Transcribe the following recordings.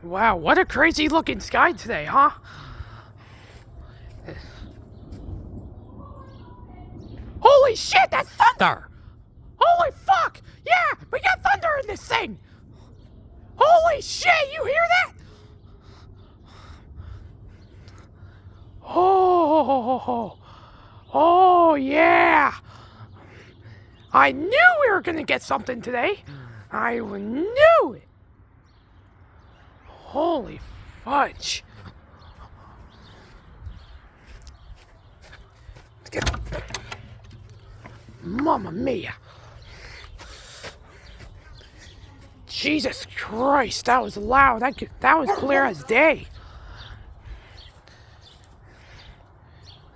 Wow, what a crazy looking sky today, huh? Holy shit, that's thunder! Holy fuck! Yeah, we got thunder in this thing! Holy shit, you hear that? Oh yeah! I knew we were gonna get something today. I knew it. Holy fudge. Mamma mia. Jesus Christ, that was loud. That was clear as day.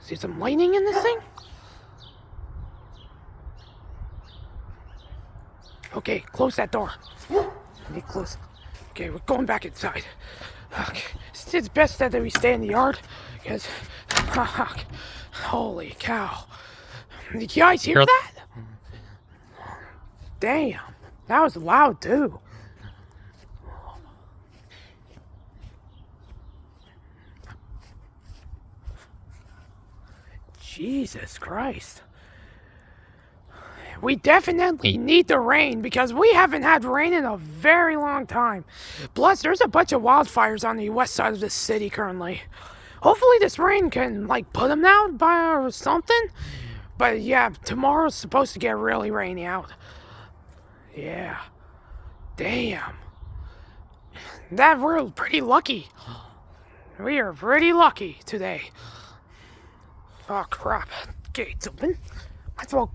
See some lightning in this thing? Okay, close that door. Get close. Okay, we're going back inside. Okay. It's best that we stay in the yard, because... holy cow. Did you guys hear that? Damn, that was loud too. Jesus Christ. We definitely need the rain because we haven't had rain in a very long time. Plus, there's a bunch of wildfires on the west side of the city currently. Hopefully this rain can, like, put them out or something. But yeah, tomorrow's supposed to get really rainy out. Yeah. Damn. We're pretty lucky. We are pretty lucky today. Oh crap. Gate's open. Might as well.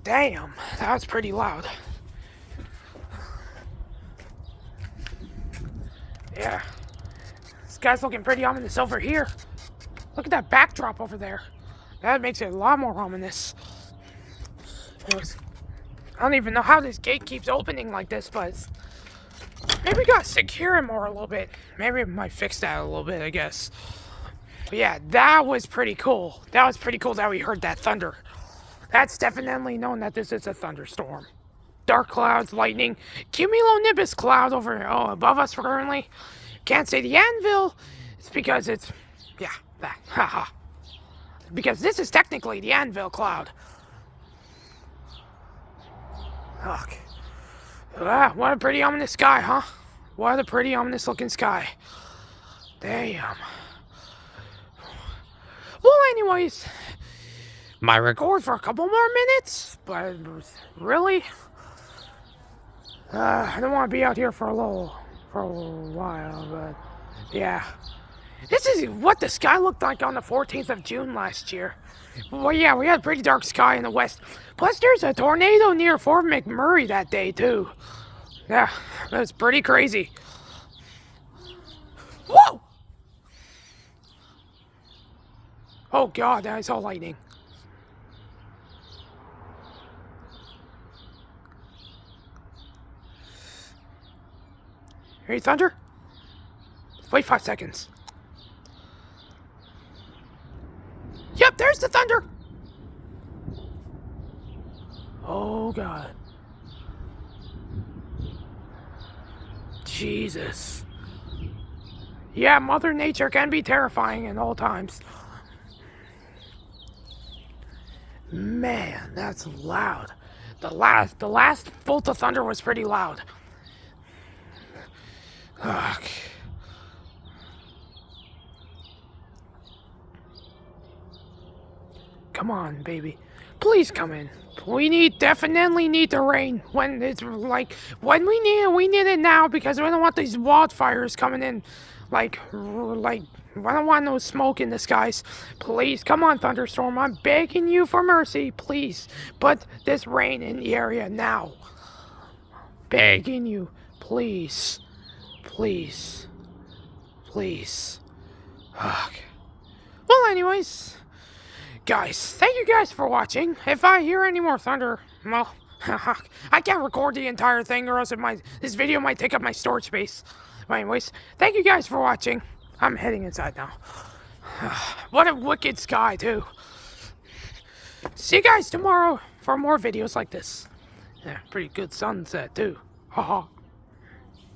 Damn, that was pretty loud. Yeah. This guy's looking pretty ominous over here. Look at that backdrop over there. That makes it a lot more ominous. Anyways, I don't even know how this gate keeps opening like this, but maybe we gotta secure it more a little bit. Maybe it might fix that a little bit, I guess. But yeah, that was pretty cool. That was pretty cool that we heard that thunder. That's definitely known that this is a thunderstorm. Dark clouds, lightning, cumulonimbus cloud above us currently. Can't say the anvil. It's because it's, yeah, that, haha. Because this is technically the anvil cloud. Look. What a pretty ominous sky, huh? What a pretty ominous looking sky. Damn. Well, anyways, might record for a couple more minutes, but really, I don't want to be out here for a while, but yeah. This is what the sky looked like on the 14th of June last year. Well, yeah, we had a pretty dark sky in the west. Plus, there's a tornado near Fort McMurray that day, too. Yeah, that's pretty crazy. Whoa! Oh, God, I saw lightning. Hear thunder? Wait 5 seconds. Yep, there's the thunder! Oh, God. Jesus. Yeah, Mother Nature can be terrifying at all times. Man, that's loud. The last bolt of thunder was pretty loud. Ugh. Come on, baby. Please come in. We definitely need the rain when it's like when we need it now because we don't want these wildfires coming in. Like I don't want no smoke in the skies. Please, come on, thunderstorm. I'm begging you for mercy. Please, put this rain in the area now. Begging you, please, please, please. Ugh. Well, anyways. Guys, thank you guys for watching. If I hear any more thunder, well, I can't record the entire thing or else this video might take up my storage space. But anyways, thank you guys for watching. I'm heading inside now. What a wicked sky, too. See you guys tomorrow for more videos like this. Yeah, pretty good sunset, too. Haha.